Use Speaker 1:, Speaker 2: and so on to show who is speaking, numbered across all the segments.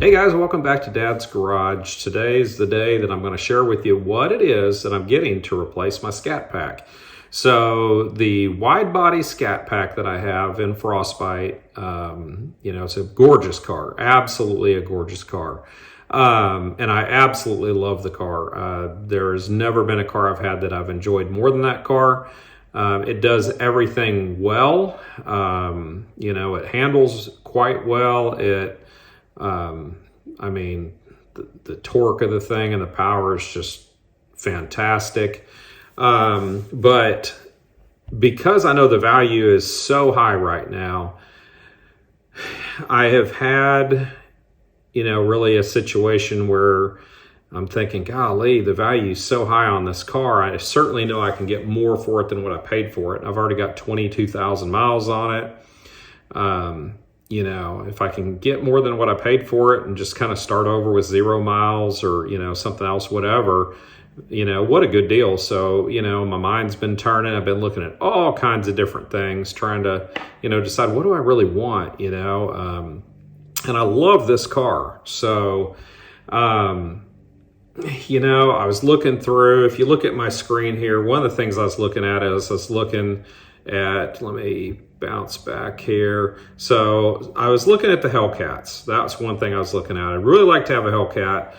Speaker 1: Hey guys, welcome back to Dad's Garage. Today's the day that I'm going to share with you what it is that I'm getting to replace my Scat Pack. So the wide body Scat Pack that I have in Frostbite, it's a gorgeous car, absolutely a gorgeous car. And I absolutely love the car. There's never been a car I've had that I've enjoyed more than that car. It does everything well. It handles quite well. The torque of the thing and the power is just fantastic. But because I know the value is so high right now, I have had, really a situation where I'm thinking, golly, the value is so high on this car. I certainly know I can get more for it than what I paid for it. I've already got 22,000 miles on it. If I can get more than what I paid for it and just kind of start over with 0 miles or, something else, whatever, what a good deal. So, my mind's been turning. I've been looking at all kinds of different things, trying to, decide what do I really want, and I love this car. So, I was looking through, if you look at my screen here, one of the things I was looking at is I was looking at, let me bounce back here. So I was looking at the Hellcats. That's one thing I was looking at. I'd really like to have a Hellcat.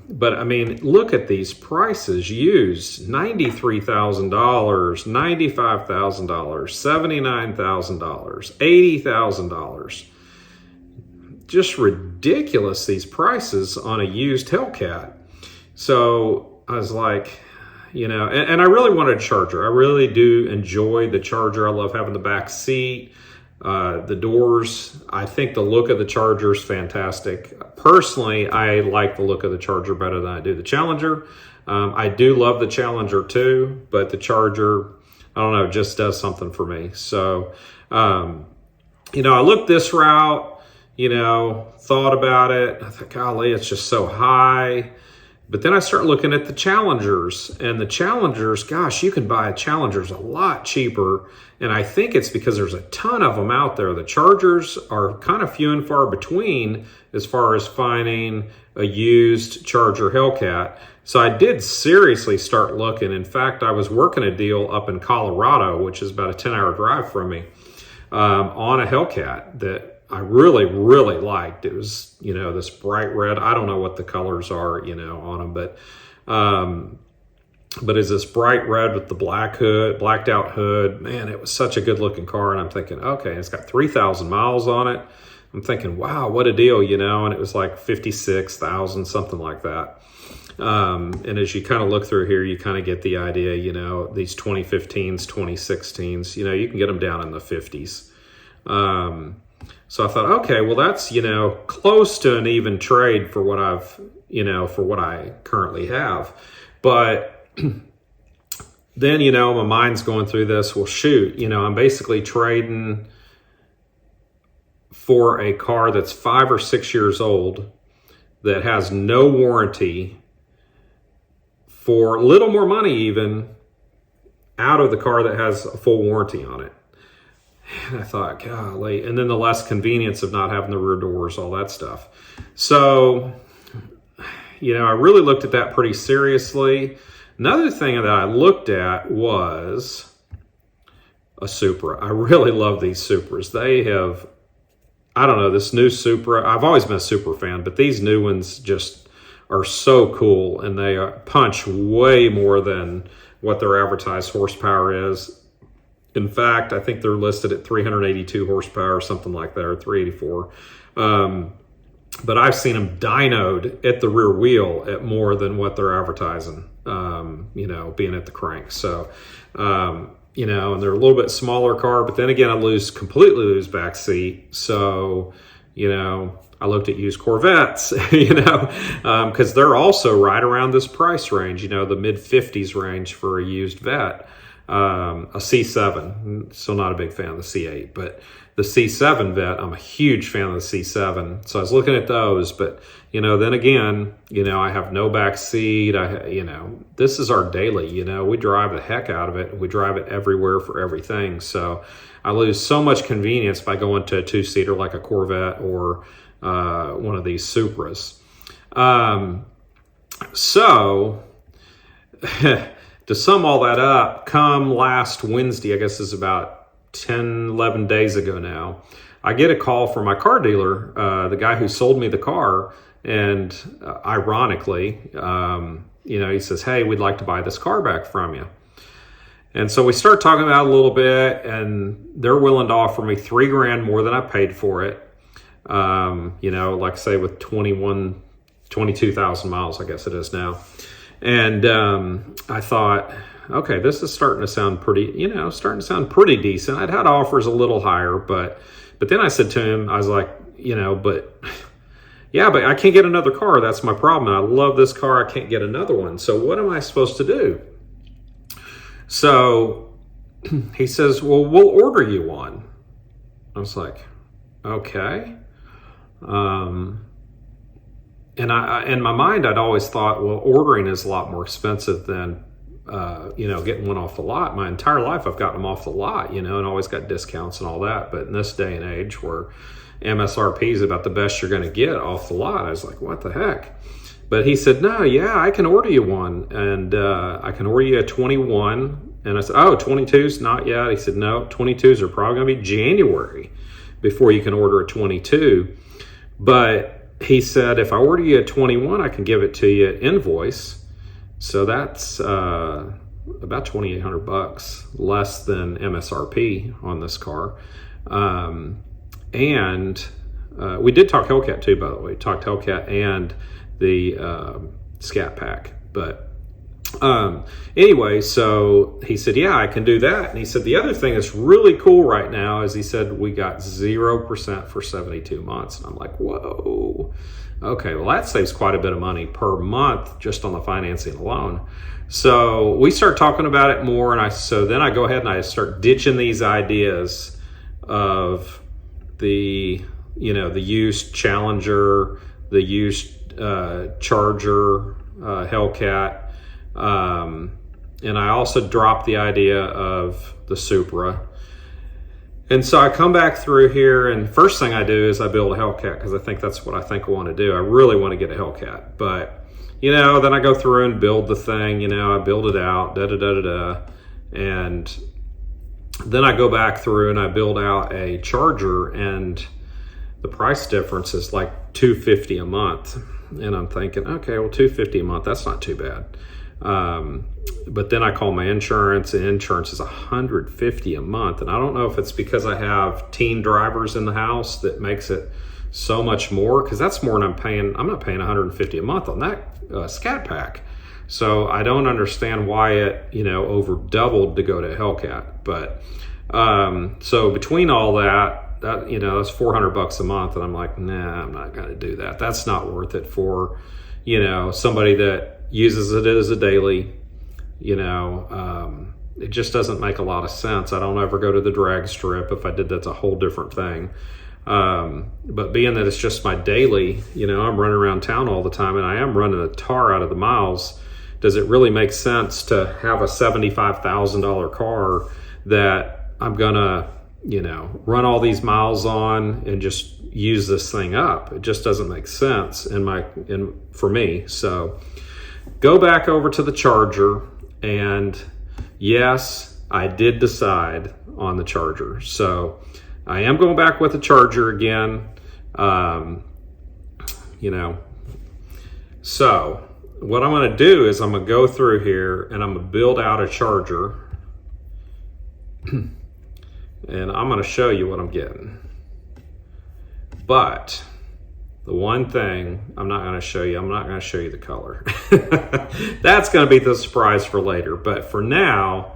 Speaker 1: But I mean, look at these prices used: $93,000, $95,000, $79,000, $80,000. Just ridiculous, these prices on a used Hellcat. So I was like, and I really wanted a Charger. I really do enjoy the Charger. I love having the back seat, the doors. I think the look of the Charger is fantastic. Personally, I like the look of the Charger better than I do the Challenger. I do love the Challenger too, but the Charger, I don't know, just does something for me. So, I looked this route, thought about it. I thought, golly, it's just so high. But then I start looking at the Challengers, and the Challengers, gosh, you can buy Challengers a lot cheaper. And I think it's because there's a ton of them out there. The Chargers are kind of few and far between as far as finding a used Charger Hellcat. So I did seriously start looking. In fact, I was working a deal up in Colorado, which is about a 10-hour drive from me, on a Hellcat that I really, really liked. It was, this bright red. I don't know what the colors are, on them, but it's this bright red with the blacked out hood. Man, it was such a good looking car. And I'm thinking, okay, it's got 3,000 miles on it. I'm thinking, wow, what a deal, and it was like 56,000, something like that. And as you kind of look through here, you kind of get the idea, these 2015s, 2016s, you can get them down in the 50s. So I thought, okay, well, that's, close to an even trade for what for what I currently have. But then, my mind's going through this. Well, shoot, I'm basically trading for a car that's 5 or 6 years old that has no warranty for a little more money even out of the car that has a full warranty on it. And I thought, golly, and then the less convenience of not having the rear doors, all that stuff. So, I really looked at that pretty seriously. Another thing that I looked at was a Supra. I really love these Supras. They have, I don't know, this new Supra. I've always been a Supra fan, but these new ones just are so cool, and they punch way more than what their advertised horsepower is. In fact, I think they're listed at 382 horsepower or something like that, or 384. But I've seen them dynoed at the rear wheel at more than what they're advertising, being at the crank. So, and they're a little bit smaller car, but then again, I completely lose back seat. So, I looked at used Corvettes, because they're also right around this price range, the mid 50s range for a used vet. A C7, still not a big fan of the C8, but the C7 vet, I'm a huge fan of the C7. So I was looking at those, but, then again, I have no back seat. This is our daily, we drive the heck out of it. We drive it everywhere for everything. So I lose so much convenience by going to a two-seater like a Corvette or one of these Supras. So to sum all that up, come last Wednesday, I guess is about 10, 11 days ago now, I get a call from my car dealer, the guy who sold me the car, and ironically, he says, "Hey, we'd like to buy this car back from you." And so we start talking about it a little bit, and they're willing to offer me $3,000 more than I paid for it. Like I say, with 22,000 miles, I guess it is now. And I thought, okay, this is starting to sound pretty decent. I'd had offers a little higher, but then I said to him, I was like, but I can't get another car. That's my problem. I love this car. I can't get another one. So what am I supposed to do? So he says, well, we'll order you one. I was like, okay. And in my mind, I'd always thought, well, ordering is a lot more expensive than, getting one off the lot. My entire life, I've gotten them off the lot, and always got discounts and all that. But in this day and age where MSRP is about the best you're going to get off the lot, I was like, what the heck? But he said, no, yeah, I can order you one. And I can order you a 21. And I said, oh, 22s, not yet. He said, no, 22s are probably going to be January before you can order a 22. But he said, if I order you a 21, I can give it to you invoice. So that's about $2,800 less than MSRP on this car. And we did talk Hellcat too, by the way. Talked Hellcat and the Scat Pack. But anyway, so he said, yeah, I can do that. And he said, the other thing that's really cool right now is he said, we got 0% for 72 months. And I'm like, whoa. Okay, well, that saves quite a bit of money per month just on the financing alone. So we start talking about it more. And then I go ahead and I start ditching these ideas of the used Challenger, the used Charger, Hellcat. And I also dropped the idea of the Supra. And so I come back through here, and first thing I do is I build a Hellcat because I think that's what I want to do. I really want to get a Hellcat. But, then I go through and build the thing, I build it out, and then I go back through and I build out a Charger, and the price difference is like $250 a month. And I'm thinking, okay, well, $250 a month, that's not too bad. But then I call my insurance, and insurance is $150 a month. And I don't know if it's because I have teen drivers in the house that makes it so much more, because that's more than I'm paying. I'm not paying $150 a month on that Scat Pack. So I don't understand why it, over doubled to go to Hellcat. But so between all that, that's $400 a month. And I'm like, nah, I'm not going to do that. That's not worth it for, somebody that uses it as a daily, it just doesn't make a lot of sense. I don't ever go to the drag strip. If I did, that's a whole different thing. But being that it's just my daily, I'm running around town all the time, and I am running a tar out of the miles. Does it really make sense to have a $75,000 car that I'm gonna, run all these miles on and just use this thing up? It just doesn't make sense for me. So go back over to the Charger, and yes, I did decide on the Charger. So I am going back with the Charger again. So what I'm going to do is I'm going to go through here and I'm going to build out a Charger, and I'm going to show you what I'm getting. But the one thing I'm not going to show you the color. That's going to be the surprise for later. But for now,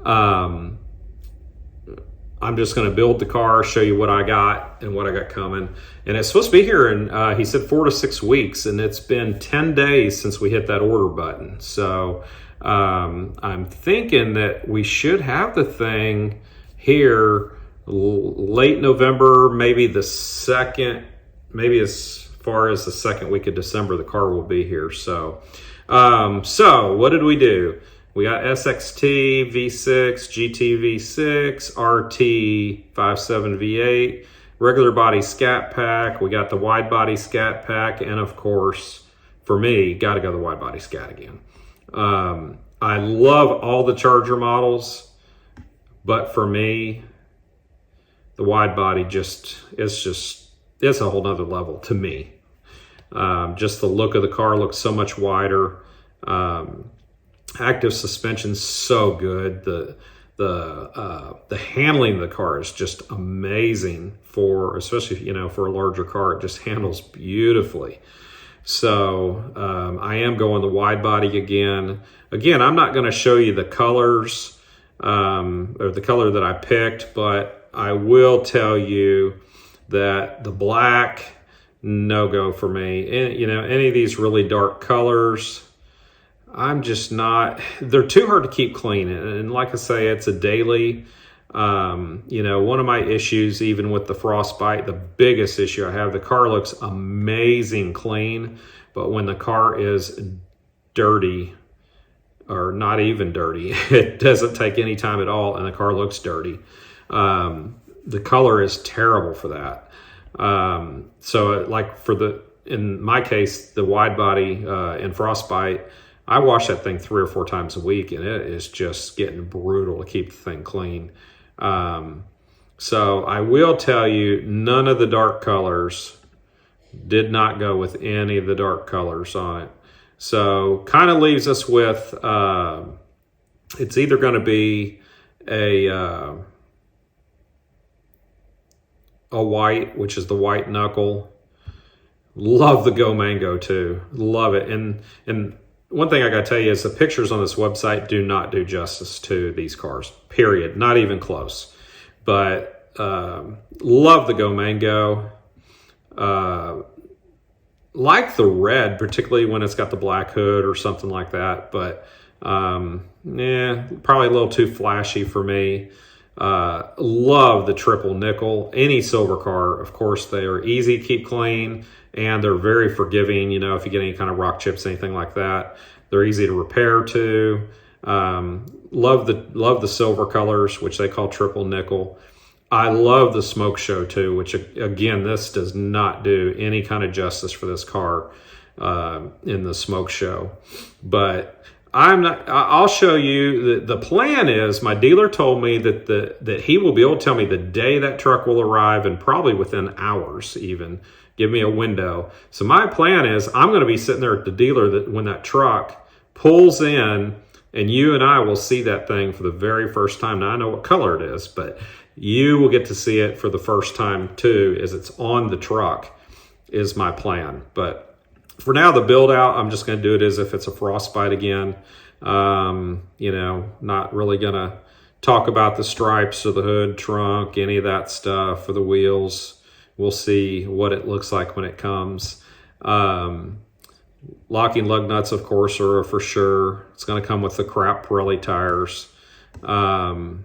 Speaker 1: I'm just going to build the car, show you what I got and what I got coming. And it's supposed to be here in, he said 4 to 6 weeks. And it's been 10 days since we hit that order button. So I'm thinking that we should have the thing here late November, maybe the second, maybe as far as the second week of December, the car will be here. So, what did we do? We got SXT V6, GT V6, RT 57 V8, regular body Scat Pack. We got the wide body Scat Pack. And of course, for me, got to go the wide body Scat again. I love all the Charger models, but for me, the wide body it's a whole nother level to me. Just the look of the car looks so much wider. Active suspension's so good. The handling of the car is just amazing especially for a larger car. It just handles beautifully. So I am going the wide body again. Again, I'm not going to show you the colors or the color that I picked, but I will tell you that the black, no go for me. And, any of these really dark colors, I'm just not, they're too hard to keep clean. And like I say, it's a daily, one of my issues, even with the frostbite, the biggest issue I have, the car looks amazing clean, but when the car is dirty, or not even dirty, it doesn't take any time at all, and the car looks dirty. The color is terrible for that. So like in my case, the wide body in frostbite, I wash that thing 3 or 4 times a week, and it is just getting brutal to keep the thing clean. So I will tell you, none of the dark colors, did not go with any of the dark colors on it. So kind of leaves us with, it's either going to be a white, which is the white knuckle. Love the Go Mango too. Love it. And one thing I got to tell you is the pictures on this website do not do justice to these cars, period. Not even close. But love the Go Mango. Like the red, particularly when it's got the black hood or something like that. But probably a little too flashy for me. Love the triple nickel. Any silver car, of course, they are easy to keep clean, and they're very forgiving. If you get any kind of rock chips, anything like that, they're easy to repair too. Love the silver colors, which they call triple nickel. I love the smoke show too, which again, this does not do any kind of justice for this car in the smoke show. But I'll show you. The plan is, my dealer told me that he will be able to tell me the day that truck will arrive, and probably within hours even, give me a window. So my plan is, I'm going to be sitting there at the dealer when that truck pulls in, and you and I will see that thing for the very first time. Now I know what color it is, but you will get to see it for the first time too, as it's on the truck, is my plan. But for now, the build out, I'm just going to do it as if it's a frostbite again. Not really going to talk about the stripes or the hood, trunk, any of that stuff, for the wheels. We'll see what it looks like when it comes. Locking lug nuts, of course, are for sure. It's going to come with the crap Pirelli tires. The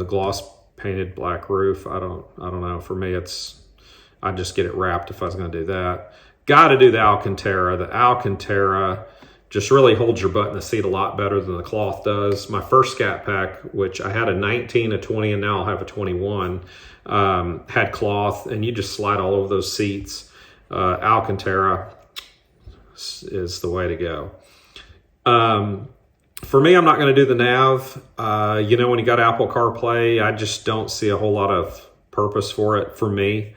Speaker 1: gloss painted black roof. I don't know. For me, I'd just get it wrapped if I was going to do that. Got to do the Alcantara. The Alcantara just really holds your butt in the seat a lot better than the cloth does. My first Scat Pack, which I had a 19, a 20, and now I'll have a 21, had cloth, and you just slide all over those seats. Alcantara is the way to go. For me, I'm not going to do the nav. When you got Apple CarPlay, I just don't see a whole lot of purpose for it for me.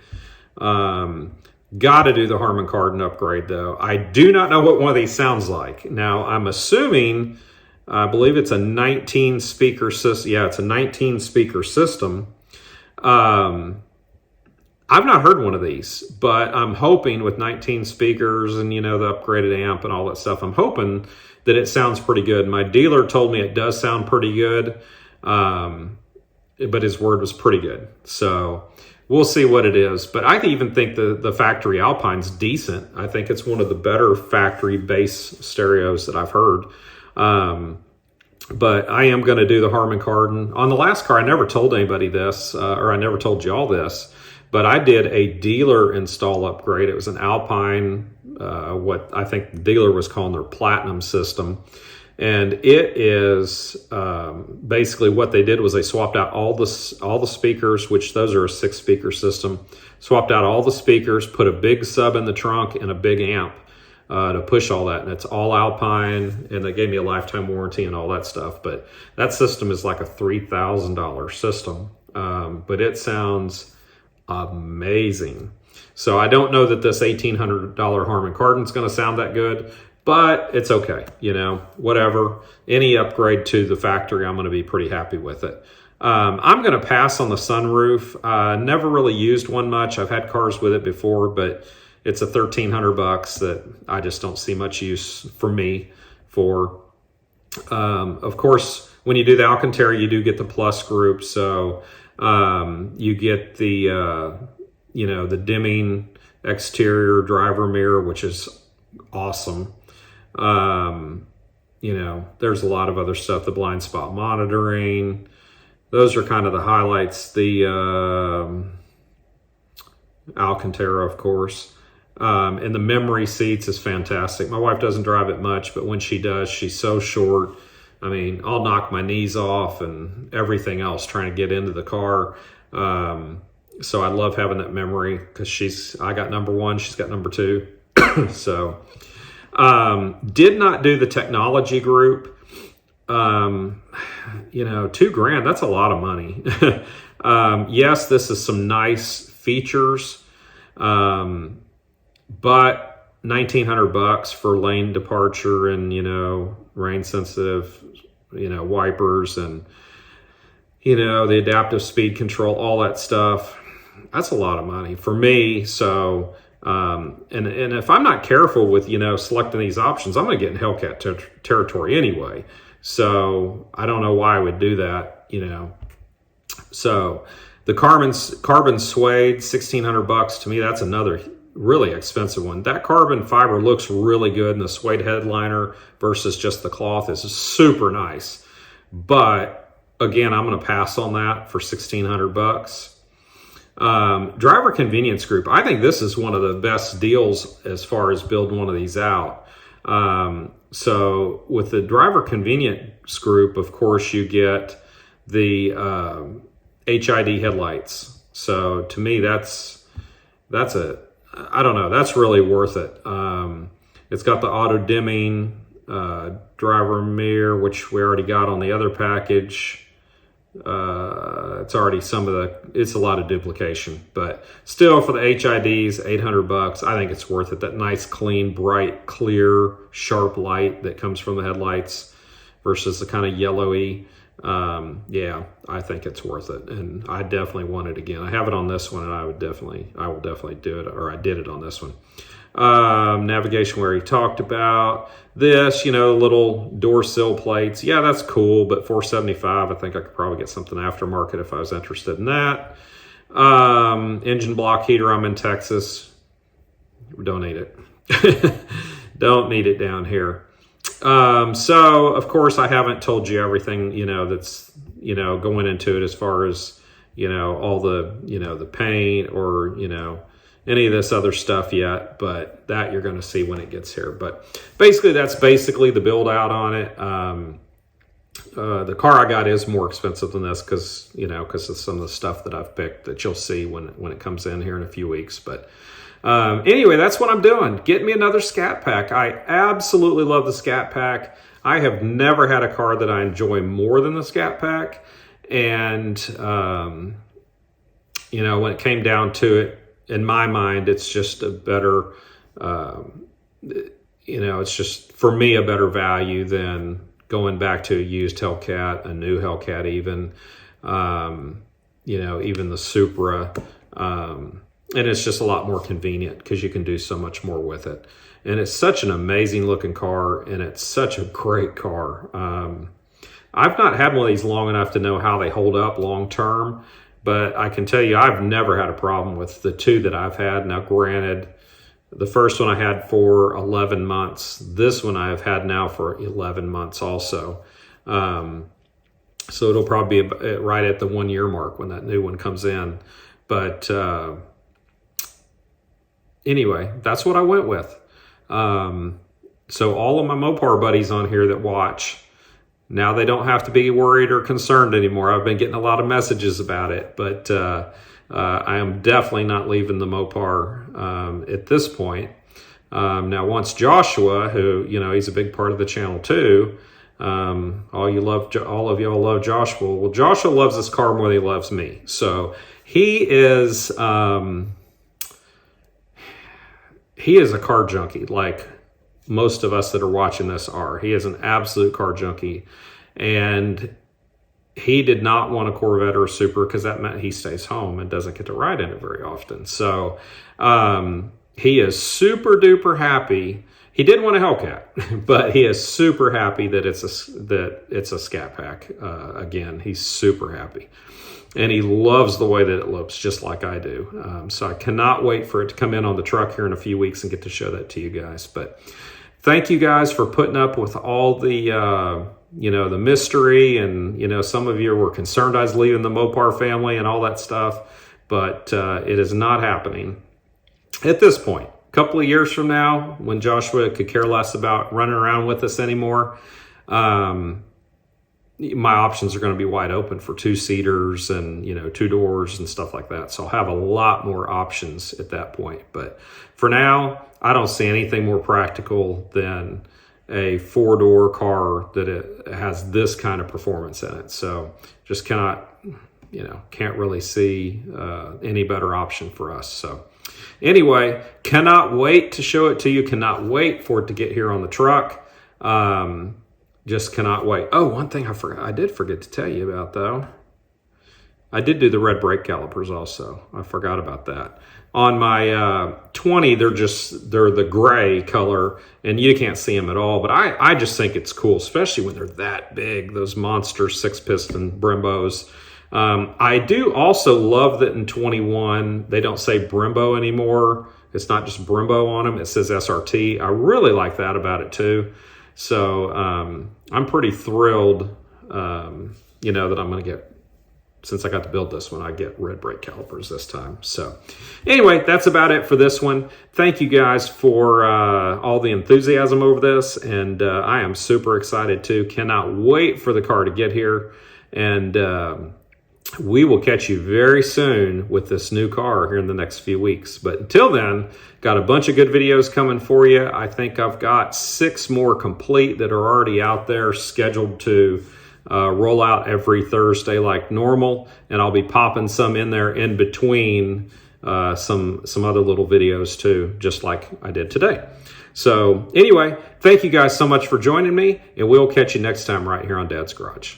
Speaker 1: Got to do the Harman Kardon upgrade, though. I do not know what one of these sounds like. Now, I'm assuming, I believe it's a 19 speaker system. Yeah, it's a 19 speaker system. I've not heard one of these, but I'm hoping with 19 speakers and, the upgraded amp and all that stuff, I'm hoping that it sounds pretty good. My dealer told me it does sound pretty good, but his word was pretty good. So we'll see what it is. But I even think the factory Alpine's decent. I think it's one of the better factory bass stereos that I've heard. But I am going to do the Harman Kardon. On the last car, I never told anybody this, or I never told y'all this, but I did a dealer install upgrade. It was an Alpine, what I think the dealer was calling their Platinum system. And it is basically what they did was they swapped out all the speakers, which those are a 6-speaker system. Swapped out all the speakers, put a big sub in the trunk and a big amp to push all that. And it's all Alpine, and they gave me a lifetime warranty and all that stuff. But that system is like a $3,000 system. But it sounds amazing. So I don't know that this $1,800 Harman Kardon is going to sound that good, but it's okay. You know, whatever. Any upgrade to the factory, I'm going to be pretty happy with it. I'm going to pass on the sunroof. Never really used one much. I've had cars with it before, but it's a $1,300 that I just don't see much use for me for. Of course, when you do the Alcantara, you do get the Plus group. So you get the, you know, the dimming exterior driver mirror, which is awesome. You know, there's a lot of other stuff, the blind spot monitoring. Those are kind of the highlights. The Alcantara, of course. And the memory seats is fantastic. My wife doesn't drive it much, but when she does, she's so short. I mean, I'll knock my knees off and everything else trying to get into the car. So I love having that memory because I got number 1, she's got number 2. So did not do the technology group. You know, $2,000, that's a lot of money. Yes, this is some nice features. But $1,900 for lane departure and, you know, rain sensitive, you know, wipers and, you know, the adaptive speed control, all that stuff. That's a lot of money for me. So, and if I'm not careful with, you know, selecting these options, I'm going to get in Hellcat territory anyway. So I don't know why I would do that, you know. So the carbon suede, $1,600 to me, that's another really expensive one. That carbon fiber looks really good, and the suede headliner versus just the cloth is super nice. But again, I'm going to pass on that for $1,600. Driver convenience group. I think this is one of the best deals as far as building one of these out. So with the driver convenience group, of course, you get the HID headlights. So to me, that's I don't know, that's really worth it. It's got the auto dimming driver mirror, which we already got on the other package. It's already it's a lot of duplication, but still for the HIDs, $800. I think it's worth it. That nice, clean, bright, clear, sharp light that comes from the headlights versus the kind of yellowy. Yeah, I think it's worth it, and I definitely want it again. I have it on this one, and I will definitely do it, or I did it on this one. Navigation, where he talked about this, you know, little door sill plates. Yeah, that's cool, but $475. I think I could probably get something aftermarket if I was interested in that. Engine block heater. I'm in Texas. We don't need it. Don't need it down here. So of course I haven't told you everything, you know, that's, you know, going into it as far as, you know, all the, you know, the paint or, you know, any of this other stuff yet, but that you're going to see when it gets here. But basically, that's basically the build out on it. The car I got is more expensive than this because, you know, because of some of the stuff that I've picked that you'll see when it comes in here in a few weeks. But anyway, that's what I'm doing. Get me another Scat Pack. I absolutely love the Scat Pack. I have never had a car that I enjoy more than the Scat Pack. And, you know, when it came down to it, in my mind, it's just a better, you know, it's just, for me, a better value than going back to a used Hellcat, a new Hellcat even, you know, even the Supra. And it's just a lot more convenient because you can do so much more with it. And it's such an amazing looking car, and it's such a great car. I've not had one of these long enough to know how they hold up long term. But I can tell you, I've never had a problem with the two that I've had. Now, granted, the first one I had for 11 months. This one I have had now for 11 months also. So it'll probably be right at the 1 year mark when that new one comes in. But anyway, that's what I went with. So all of my Mopar buddies on here that watch, now they don't have to be worried or concerned anymore. I've been getting a lot of messages about it, but I am definitely not leaving the Mopar at this point. Now, once Joshua, who, you know, he's a big part of the channel too, all of y'all love Joshua. Well, Joshua loves this car more than he loves me. So he is a car junkie, like most of us that are watching this are. He is an absolute car junkie, and he did not want a Corvette or a Super because that meant he stays home and doesn't get to ride in it very often. So he is super duper happy. He did want a Hellcat, but he is super happy that it's a Scat Pack. Again, he's super happy. And he loves the way that it looks, just like I do. So I cannot wait for it to come in on the truck here in a few weeks and get to show that to you guys. But thank you guys for putting up with all the, you know, the mystery. And, you know, some of you were concerned I was leaving the Mopar family and all that stuff. But it is not happening at this point. A couple of years from now, when Joshua could care less about running around with us anymore, my options are going to be wide open for 2-seaters and, you know, 2 doors and stuff like that. So I'll have a lot more options at that point. But for now, I don't see anything more practical than a 4-door car that it has this kind of performance in it. So just cannot, you know, can't really see any better option for us. So anyway, cannot wait to show it to you. Cannot wait for it to get here on the truck. Just cannot wait. Oh, one thing I did forget to tell you about, though. I did do the red brake calipers also. I forgot about that. On my 20, they're the gray color, and you can't see them at all. But I just think it's cool, especially when they're that big, those monster 6-piston Brembos. I do also love that in 21, they don't say Brembo anymore. It's not just Brembo on them. It says SRT. I really like that about it, too. So I'm pretty thrilled, you know, that I'm going to get, since I got to build this one, I get red brake calipers this time. So anyway, that's about it for this one. Thank you guys for all the enthusiasm over this. And I am super excited too. Cannot wait for the car to get here. And we will catch you very soon with this new car here in the next few weeks. But until then, got a bunch of good videos coming for you. I think I've got 6 more complete that are already out there, scheduled to roll out every Thursday like normal. And I'll be popping some in there in between some other little videos too, just like I did today. So anyway, thank you guys so much for joining me, and we'll catch you next time right here on Dad's Garage.